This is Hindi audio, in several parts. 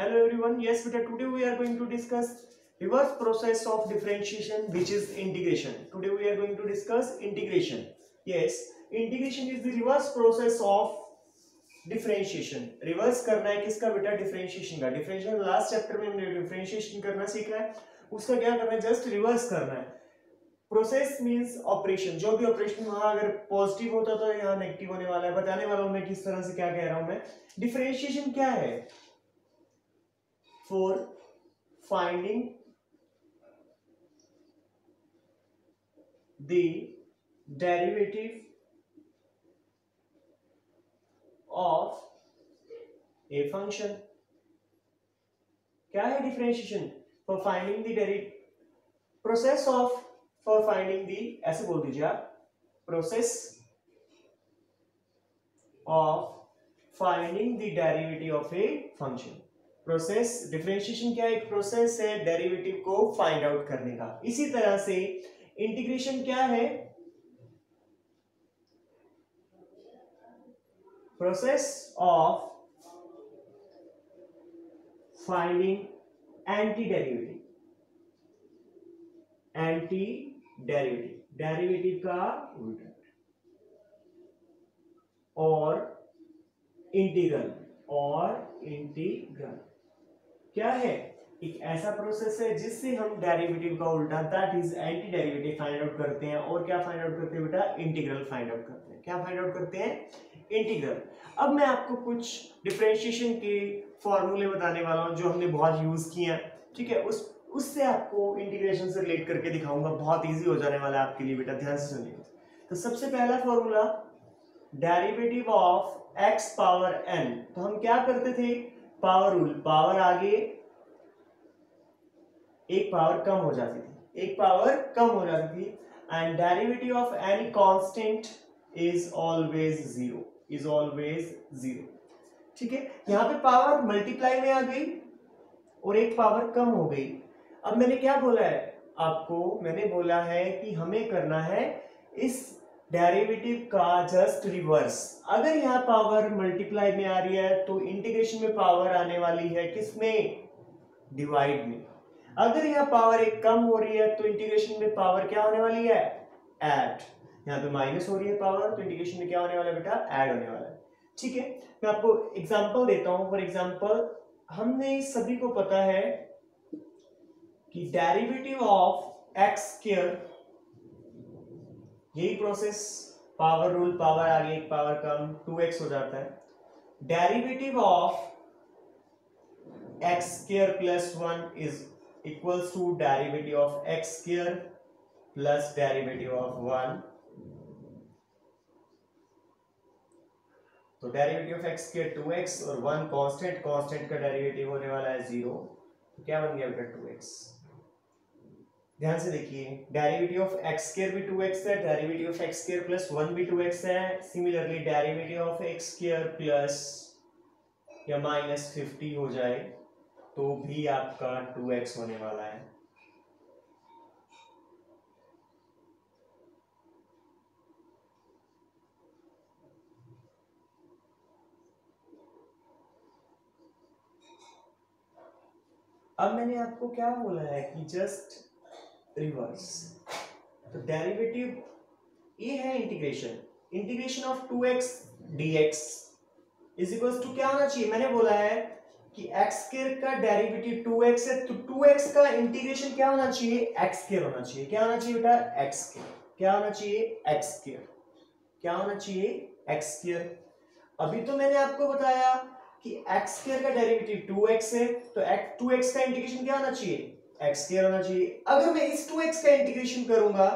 Hello everyone. Yes, beta. Today we are going to discuss reverse process of differentiation, which is integration. Today we are going to discuss integration. Yes, integration is the reverse process of differentiation. Reverse करना है किसका बेटा? डिफरेंशिएशन का. डिफरेंशिएशन लास्ट चैप्टर में हमने डिफरेंशिएशन करना सीखा है, उसका क्या करना है? जस्ट रिवर्स करना है. Process means operation. जो भी ऑपरेशन वहां अगर पॉजिटिव होता तो यहाँ नेगेटिव होने वाला है. बताने वाला हूं मैं किस तरह से क्या कह रहा हूं मैं. डिफरेंशिएशन क्या है? For finding the derivative of a function. क्या है differentiation? For finding the process of for finding the, ऐसे बोल दीजिए आप, process of finding the derivative of a function. Process, differentiation क्या है? एक प्रोसेस है डेरिवेटिव को फाइंड आउट करने का. इसी तरह से इंटीग्रेशन क्या है? Process of finding antiderivative. Antiderivative, derivative का उल्टा. और इंटीग्रल क्या है? एक ऐसा प्रोसेस है जिससे हम डेरिवेटिव का उल्टा, that is anti derivative find out करते हैं. और क्या फाइंड आउट करते हैं बेटा? इंटीग्रल फाइंड आउट करते हैं. क्या फाइंड आउट करते हैं? इंटीग्रल. अब मैं आपको कुछ डिफरेंशिएशन के फॉर्मूले बताने वाला हूं जो हमने बहुत यूज किए हैं. ठीक है, उससे आपको इंटीग्रेशन से रिलेट करके दिखाऊंगा. बहुत इजी हो जाने वाला है आपके लिए बेटा, ध्यान से सुनिए. तो सबसे पहला formula, derivative of x power n. तो हम क्या करते थे? Power rule. पावर आगे एक पावर कम हो जाती थी. And derivative of any constant is always zero. ठीक है, यहां पे पावर मल्टीप्लाई में आ गई और एक पावर कम हो गई. अब मैंने क्या बोला है आपको? मैंने बोला है कि हमें करना है इस डेरिवेटिव का जस्ट रिवर्स. अगर यहाँ पावर मल्टीप्लाई में आ रही है तो इंटीग्रेशन में पावर आने वाली है किसमें? डिवाइड में. अगर यहाँ पावर एक कम हो रही है तो इंटीग्रेशन में पावर क्या होने वाली है? ऐड. यहाँ पे माइनस हो रही है पावर, तो इंटीग्रेशन में क्या होने वाला है बेटा? ऐड होने वाला है. ठीक है, मैं आपको एग्जांपल देता हूं. फॉर एग्जांपल, हमने सभी को पता है कि डेरिवेटिव ऑफ एक्स स्क्वायर, यही प्रोसेस, पावर रूल, पावर आगे एक पावर कम, 2x हो जाता है. Derivative of x square plus 1 is equals to derivative of x square plus derivative of 1. तो derivative of x square 2x और 1 कांस्टेंट का डेरिवेटिव होने वाला है 0. तो क्या बन गया बेटा? 2x. ध्यान से देखिए, डेरिवेटिव ऑफ एक्स स्क्वायर भी 2x है, derivative of x square plus 1 भी 2x है. Similarly derivative of x square plus या माइनस 50 हो जाए तो भी आपका 2x होने वाला है. अब मैंने आपको क्या बोला है कि जस्ट रिवर्स. तो डेरिवेटिव ये है integration of 2x dx is equals to क्या होना चाहिए? मैंने बोला है कि x स्क्वायर का डेरिवेटिव 2x है, तो 2x का इंटीग्रेशन क्या होना चाहिए? x स्क्वायर होना चाहिए. क्या होना चाहिए बेटा? x square. क्या होना चाहिए? x square. क्या होना चाहिए? x square. अभी तो मैंने आपको बताया कि x स्क्वायर का डेरिवेटिव 2x है, तो 2x का इंटीग्रेशन क्या होना चाहिए? x स्क्वायर होना चाहिए. अगर मैं इस 2x का इंटीग्रेशन करूंगा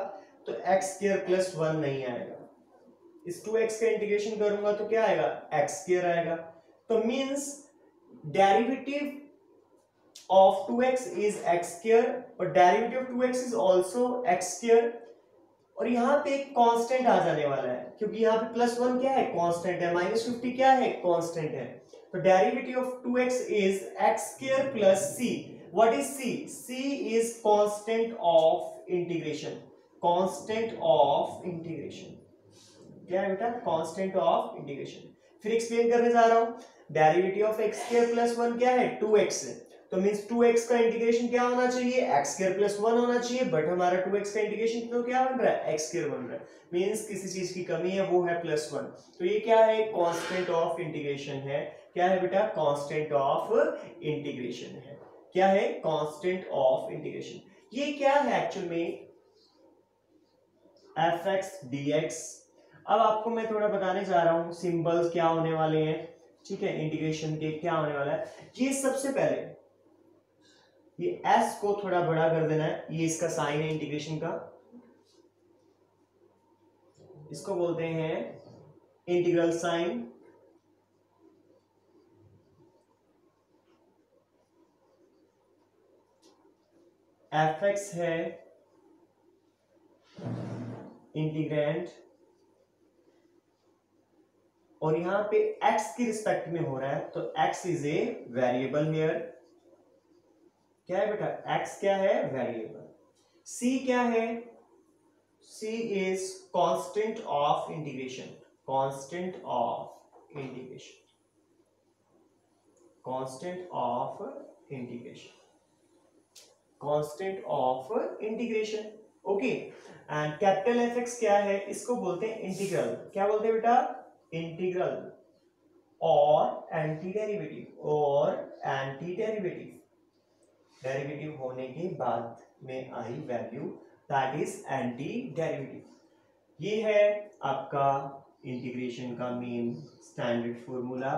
तो x स्क्वायर प्लस 1 नहीं आएगा. इस 2x का इंटीग्रेशन करूंगा तो क्या आएगा? x स्क्वायर आएगा. तो means derivative of 2x is x square और derivative of 2x is also x square. और यहाँ पे एक कांस्टेंट आ जाने वाला है क्योंकि यहाँ पे प्लस 1 क्या है? कांस्टेंट है. माइनस 50 क्या है? कांस्टेंट है. तो derivative of 2x is x square plus c. What is c? c is constant of integration. क्या है बेटा? Constant of integration. फिर एक्सप्लेन करने जा रहा हूं. Derivative of x square plus 1 क्या है 2x है, तो मींस 2x का इंटीग्रेशन क्या होना चाहिए x स्क्वायर प्लस 1 होना चाहिए, बट हमारा 2x का इंटीग्रेशन तो क्या बन रहा है x स्क्वायर बन रहा है, मींस किसी चीज की कमी है वो है +1। तो ये क्या है कांस्टेंट ऑफ इंटीग्रेशन है, क्या है बेटा कांस्टेंट ऑफ इंटीग्रेशन है, क्या है कांस्टेंट ऑफ इंटीग्रेशन। ये क्या है एक्चुअल में fx dx। अब आपको मैं थोड़ा बताने जा रहा हूं सिंबल्स क्या होने वाले हैं, ठीक है, इंटीग्रेशन के क्या होने वाला है। ये सबसे पहले ये s को थोड़ा बड़ा कर देना है, ये इसका साइन है इंटीग्रेशन का, इसको बोलते हैं इंटीग्रल साइन। fx है इंटीग्रैंड, और यहां पे x की रिस्पेक्ट में हो रहा है, तो x is a variable here, क्या है बेटा x क्या है वेरिएबल। c क्या है, c is constant of integration, constant of integration, constant of integration, constant of integration, okay. And capital fx क्या है, इसको बोलते हैं इंटीग्रल, क्या बोलते हैं बेटा इंटीग्रल और एंटी डेरिवेटिव, और एंटी डेरिवेटिव, डेरिवेटिव होने के बाद में आई value that is anti derivative. ये है आपका इंटीग्रेशन का main standard formula,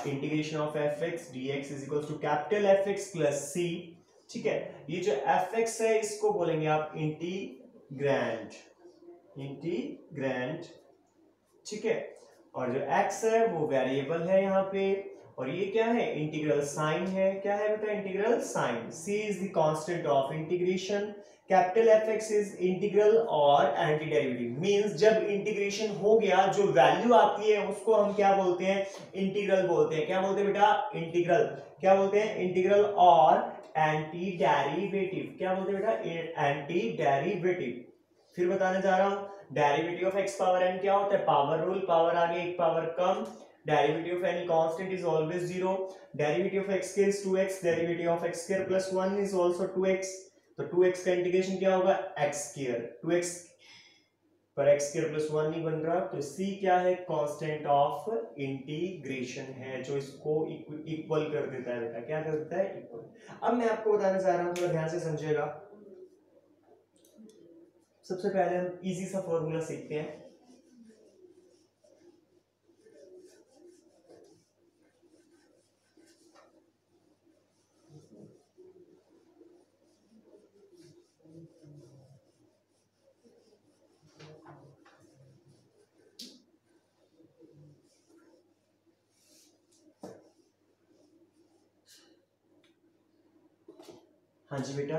integration of fx dx is equal to capital fx plus c, ठीक है। ये जो fx है इसको बोलेंगे आप इंटीग्रैंड, इंटीग्रैंड, ठीक है, और जो x है वो वेरिएबल है यहाँ पे, और ये क्या है इंटीग्रल साइन है, क्या है बेटा integral sign. c is the constant of integration, capital fx is integral और एंटी डेरिवेटिव, मींस जब इंटीग्रेशन हो गया जो वैल्यू आती है उसको हम क्या बोलते हैं इंटीग्रल बोलते हैं, क्या बोलते हैं बेटा इंटीग्रल, क्या बोलते हैं इंटीग्रल और एंटी डेरिवेटिव, क्या बोलते हैं बेटा एंटी डेरिवेटिव। फिर बताने जा रहा हूं derivative of x power n क्या होता है, पावर रूल, पावर आगे एक power come, derivative of any constant is always 0, derivative of x square is 2x, derivative of x square plus 1 is also 2x, तो 2x का इंटीग्रेशन क्या होगा x स्क्वायर, 2x पर x स्क्वायर प्लस 1 नहीं बन रहा, तो c क्या है कांस्टेंट ऑफ इंटीग्रेशन है जो इसको इक्वल कर देता है बेटा, क्या कर देता है इक्वल। अब मैं आपको बताने जा रहा हूं, थोड़ा ध्यान से समझिएगा। सबसे पहले हम इजी सा फॉर्मूला सीखते हैं, हाँ जी बेटा,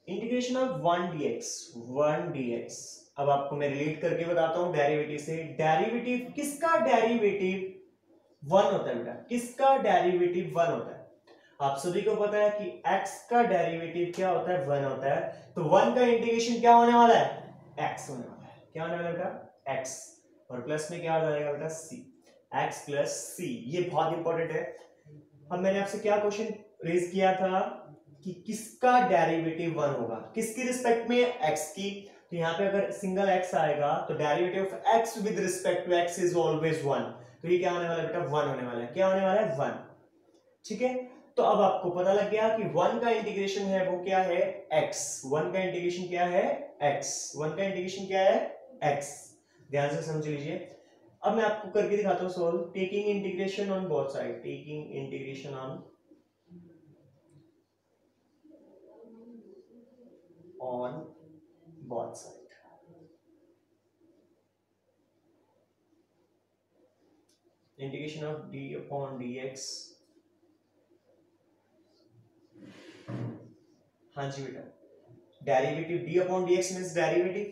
इंटीग्रेशन ऑफ 1 dx, 1 dx। अब आपको मैं रिलेट करके बताता हूं डेरिवेटिव से, डेरिवेटिव किसका डेरिवेटिव 1 होता है बेटा, किसका डेरिवेटिव 1 होता है, आप सभी को पता है कि x का डेरिवेटिव क्या होता है 1 होता है, तो 1 का इंटीग्रेशन क्या होने वाला है x होने वाला है, क्या होने वाला है बेटा x, और प्लस में क्या हो जाएगा बेटा c, x प्लस c, ये बहुत इंपॉर्टेंट है। अब मैंने आपसे क्या क्वेश्चन रेज किया था कि किसका डेरिवेटिव 1 होगा, किसकी रिस्पेक्ट में x की, तो यहाँ पे अगर सिंगल x आएगा तो derivative of x with respect to x is always 1, तो ये क्या होने वाला है बेटा 1 होने वाला है, क्या होने वाला है 1, ठीक है। तो अब आपको पता लग गया कि 1 का इंटीग्रेशन है वो क्या है x, 1 का इंटीग्रेशन क्या है x, 1 का इंटीग्रेशन क्या है x, ध्यान से समझ लीजिए। अब मैं आपको करके दिखाता हूं solve, taking integration on both side, taking integration on both side, integration of d upon dx, हाँ जी बेटा derivative d upon dx means derivative,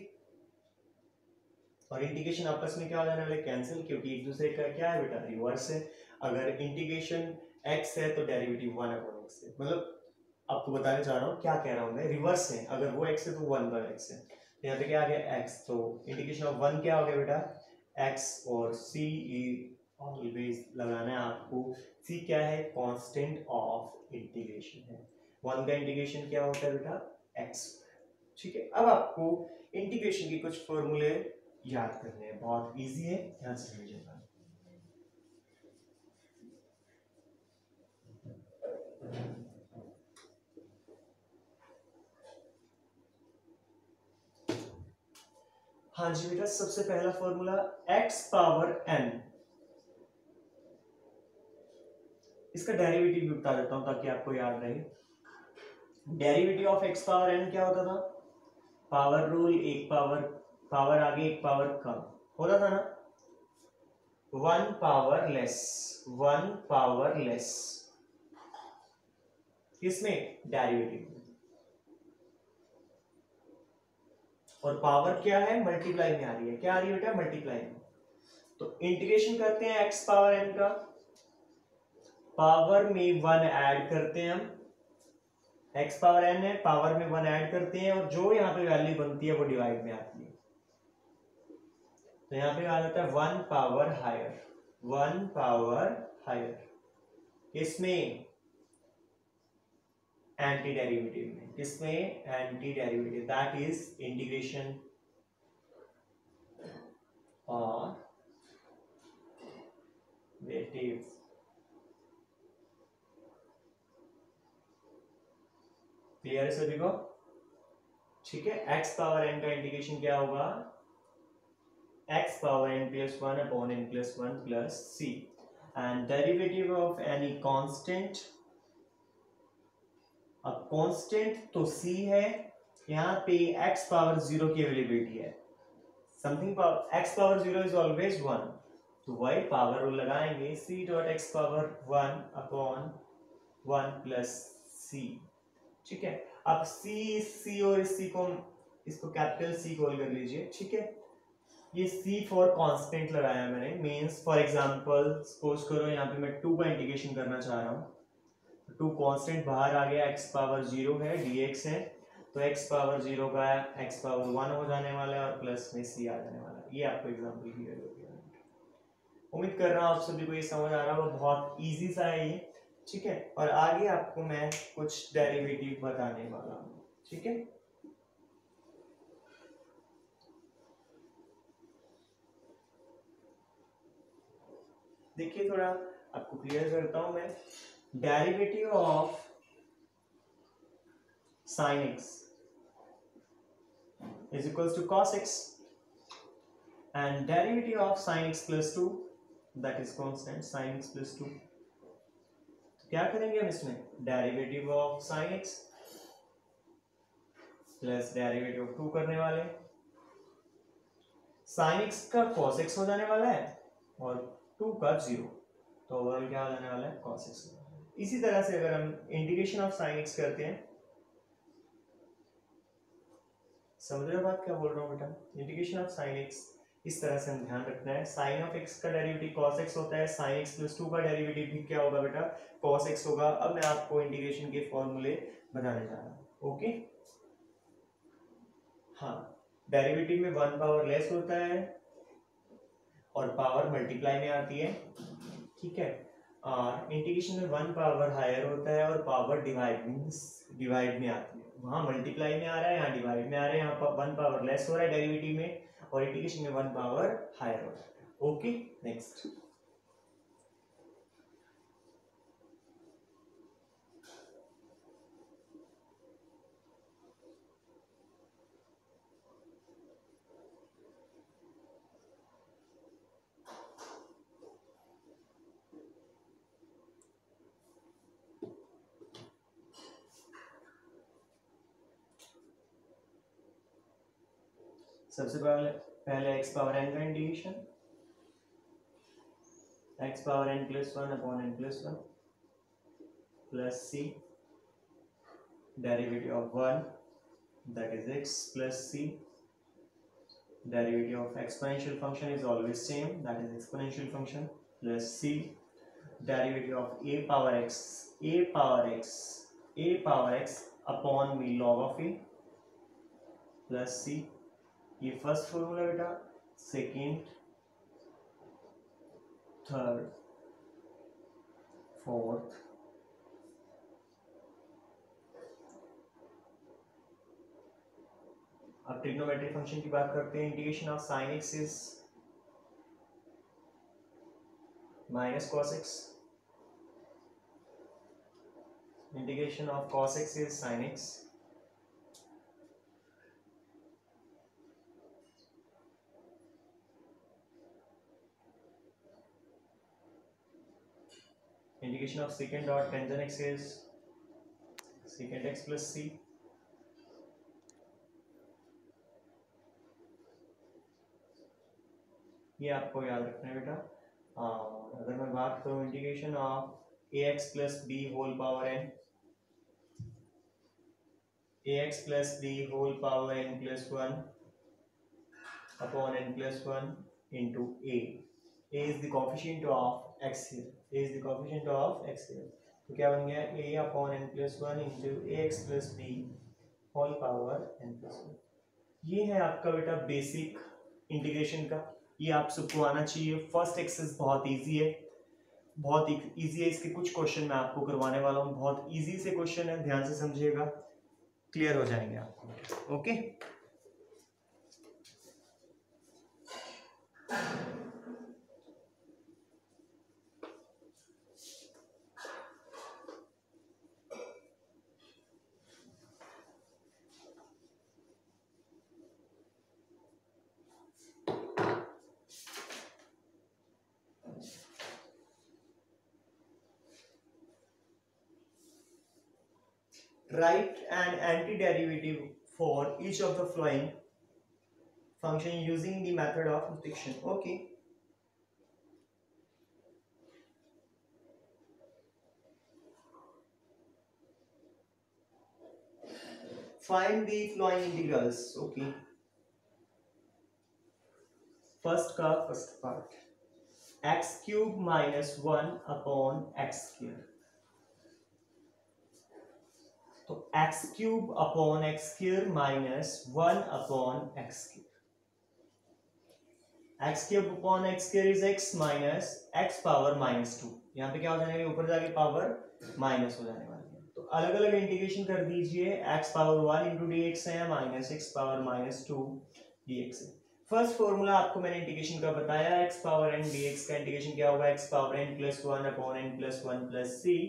और इंटीग्रेशन आपस में क्या हो जाने वाले कैंसिल, क्योंकि एक दूसरे का क्या है बेटा रिवर्स है, अगर इंटीग्रेशन x है तो डेरिवेटिव 1 upon x है, मतलब आपको बताने जा रहा हूँ क्या कह रहा हूँ मैं, रिवर्स है, अगर वो x है तो 1 by x है, तो यहाँ पे क्या आ गया x, तो इंटीग्रेशन ऑफ 1 क्या हो गया बेटा x, और c ऑलवेज लगाना है आपको। सी क्या है, कांस्टेंट ऑफ इंटीग्रेशन है। वन का इंटीग्रेशन क्या होता है बेटा, एक्स। ठीक है, अब आपको इंटीग्रेशन के कुछ फॉर्मूले याद करने हैं, बहुत इजी है, ध्यान से समझिएगा। हाँ जी बेटा, सबसे पहला फॉर्मूला x पावर n, इसका डेरिवेटिव भी बता देता हूं ताकि आपको याद रहे। Derivative of x power n क्या होता था, पावर रूल, एक पावर, पावर आगे एक पावर कम होता था ना, one power less, one power less, किसमें, डेरिवेटिव। और पावर क्या है, मल्टीप्लाई में आ रही है, क्या आ रही है बेटा, मल्टीप्लाई में। तो इंटीग्रेशन करते हैं x पावर n का, पावर में वन ऐड करते हैं हम, x पावर n है, पावर में वन ऐड करते हैं, और जो यहाँ पे वैल्यू बनती है वो डिवाइड में आती है। तो यहाँ पे आ जाता है one power higher, one power higher, इसमें एंटी डेरिवेटिव में, किसमें, anti derivative, that is integration और डेरिवेटिव। क्लियर है सभी को, ठीक है। x पावर n का इंटीग्रेशन क्या होगा, x power n plus one upon n plus one plus c, and derivative of any constant, अब कांस्टेंट तो c है, यहाँ पे x पावर जीरो की अवेलेबिलिटी है, something power x power zero is always one, तो वही पावर रूल लगाएंगे, c dot x power one upon one plus c, ठीक है। अब c और इस c को, इसको कैपिटल C कॉल कर लीजिए, ठीक है। ये c फॉर कांस्टेंट लगाया मैंने, मींस फॉर एग्जांपल सपोज करो यहाँ पे मैं 2 का इंटीग्रेशन करना चाह रहा हूँ, 2 कांस्टेंट बाहर आ गया, x पावर 0 है, dx है, तो x पावर 0 का x पावर 1 हो जाने वाला है और प्लस में c आ जाने वाला है। ये आपको एग्जांपल क्लियर हो गया, उम्मीद कर रहा हूँ आप सभी को ये समझ आ रहा होगा, बहुत इजी सा है ये, ठीक है। और आगे आपको मैं कुछ डेरिवेटिव बताने वाला हूँ, ठीक है। देखिए थोड़ा आपको क्लियर करता हूं मैं, derivative of sin x is equals to cos x, and derivative of sin x plus 2, that is constant sin x plus 2, तो क्या करेंगे हम इसमें, derivative of sin x plus derivative of 2 करने वाले, sin x का cos x हो जाने वाला है और 2 का 0, तो ओवरऑल क्या हो जाने वाला है, cos x। इसी तरह से अगर हम इंटीग्रेशन ऑफ sin x करते हैं, समझ रहे हो बात क्या बोल रहा हूँ बेटा, इंटीग्रेशन ऑफ sin x इस तरह से हम ध्यान रखना है, sin ऑफ x का डेरिवेटिव cos x होता है, sin x प्लस 2 का डेरिवेटिव भी क्या होगा बेटा, cos x होगा। अब मैं आपको इंटीग्रेशन के फॉर्मूले बताने जा रहा हूँ, ओके। हाँ, डेरिवेटिव में वन पावर लेस होता है और पावर मल्टीप्लाई में आती है, ठीक है। और इंटीग्रेशन में वन पावर हायर होता है और पावर डिवाइड में आती है, वहां मल्टीप्लाई में आ रहा है, यहाँ डिवाइड में आ रहा है, यहाँ पर वन पावर लेस हो रहा है डेरिवेटिव में, और इंटीग्रेशन में वन पावर हायर हो रहा है, ओके। नेक्स्ट, सबसे पहले x पावर n का integration, x power n plus one upon n plus one plus c, derivative of one that is x plus c, derivative of exponential function is always same, that is exponential function, plus c, derivative of a power x, a power x upon me log of a plus c, ये फर्स्ट फॉर्मूला बेटा। सेकेंड, थर्ड, फोर्थ, अब ट्रिग्नोमेट्रिक फंक्शन की बात करते हैं। Integration of sine x is minus cos x, integration of cos x is sine x, integration of secant dot tangent x is secant x plus c, ये आपको याद रखना है बेटा। अगर मैं बात करूं integration of ax plus b whole power n, ax plus b whole power n plus 1 upon n plus 1 into a is the coefficient of x here, a is the coefficient of x here, तो क्या बन गया a upon n plus 1 into ax plus b whole power n plus 1। ये है आपका बेटा बेसिक इंटीग्रेशन का, ये आप सबको आना चाहिए। फर्स्ट एक्सरसाइज बहुत इजी है, बहुत इजी है। इसके कुछ क्वेश्चन मैं आपको करवाने वाला हूँ, बहुत इजी से क्वेश्चन है, ध्यान से समझिएगा, क्लियर हो जाएंगे आपको। Okay, write an antiderivative for each of the following function using the method of reduction. Okay, find the following integrals. Okay, first का first part, x cube minus 1 upon x square, तो x cube upon x square minus 1 upon x square, x cube upon x square is x minus x power minus 2, यहाँ पे क्या हो जाने वाली, ऊपर जाके पावर माइनस हो जाने वाली है। तो अलग अलग इंटीग्रेशन कर दीजिए, x power 1 into D X है minus x power minus 2 dx है। फर्स्ट फॉर्मूला आपको मैंने इंटीग्रेशन का बताया, x पावर n dx का इंटीग्रेशन क्या होगा, x power n plus 1 upon n plus 1 plus c,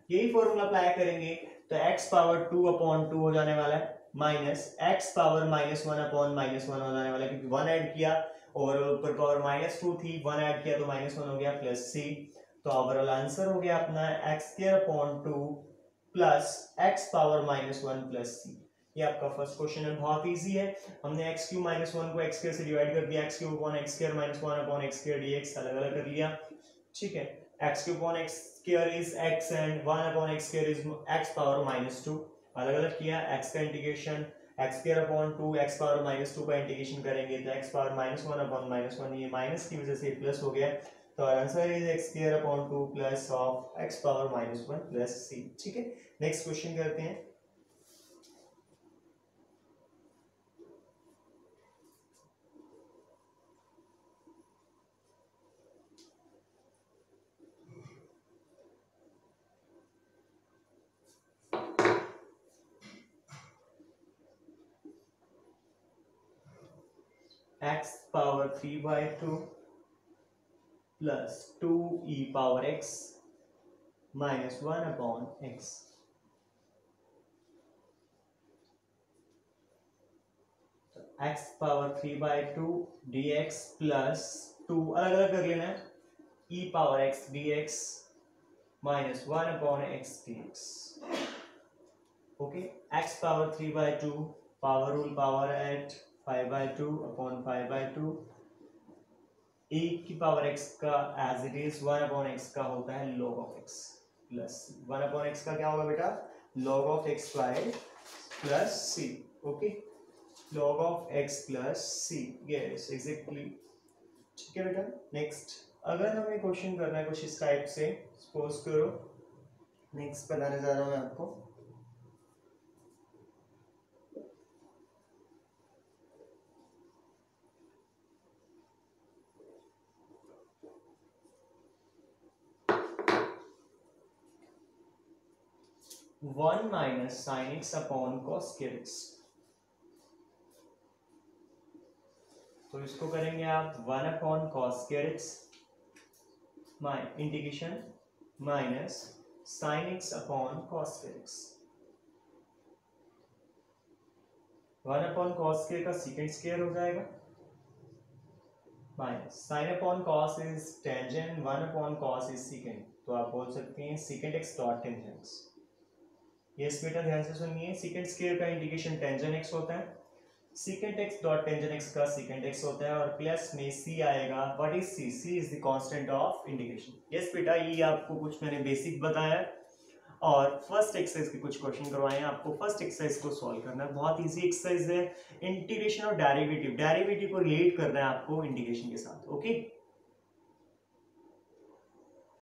यही फॉर्मूला अप्लाई करेंगे तो x पावर 2 अपॉन 2 हो जाने वाला है, minus x power minus 1 upon minus 1 हो जाने वाला है, क्योंकि 1 ऐड किया और ऊपर पावर माइनस 2 थी, 1 ऐड किया तो माइनस 1 हो गया प्लस c, तो ओवरऑल आंसर हो गया अपना x square upon 2 plus x power minus 1 plus c। ये आपका फर्स्ट क्वेश्चन है, बहुत इजी है। हमने x क्यूब माइनस 1 को x स्क्वायर से डिवाइड कर दिया, x cube upon x square minus 1 upon x square dx अलग अलग कर लिया, ठीक है। x cube upon x square is x and 1 upon x square is x power minus 2, अलग अलग किया। x का integration x square upon 2 x power minus 2 का इंटीग्रेशन करेंगे तो x power minus 1 upon minus 1, ये माइनस की वजह से प्लस हो गया, तो answer is x square upon 2 plus of x power minus 1 plus c, ठीक है। नेक्स्ट क्वेश्चन करते हैं। x power 3/2 plus 2e power x minus 1 upon x, x power 3/2 dx plus 2 अलग अलग कर लेना है, e power x dx minus 1 upon x dx, okay. x power 3/2 power rule power at 5/2 upon 5/2, e की पावर x का as it is 1 upon x का होता है log of x plus 1 upon x का क्या होगा बेटा, log of x by plus c, okay, log of x plus c, yes exactly, ठीक है बेटा। नेक्स्ट अगर हमें क्वेश्चन करना है कुछ इस टाइप से, सपोज करो, नेक्स्ट बताने जा रहा हूं मैं आपको। 1 minus sine x upon cos square x. तो इसको करेंगे आप 1 upon cos square x integration minus sine x upon cos square x. 1 upon cos square का सेकंड स्क्वायर हो जाएगा minus sine upon cos is tangent, 1 upon cos is secant, तो आप बोल सकते हैं secant x dot tangent. Yes बेटा ध्यान से सुनिए, सीकेंट स्क्वायर का इंटीग्रेशन टेंजेंट एक्स होता है, secant x dot tangent x का सीकेंट एक्स होता है और प्लस में सी आएगा। What is C? C is the constant of integration. Yes बेटा ये आपको कुछ मैंने बेसिक बताया और फर्स्ट एक्सरसाइज के कुछ क्वेश्चन करवाए हैं आपको। फर्स्ट एक्सरसाइज को सॉल्व करना है, बहुत इजी एक्सरसाइज है। इंटीग्रेशन और डेरिवेटिव को रिलेट करना है आपको इंटीग्रेशन के साथ। ओके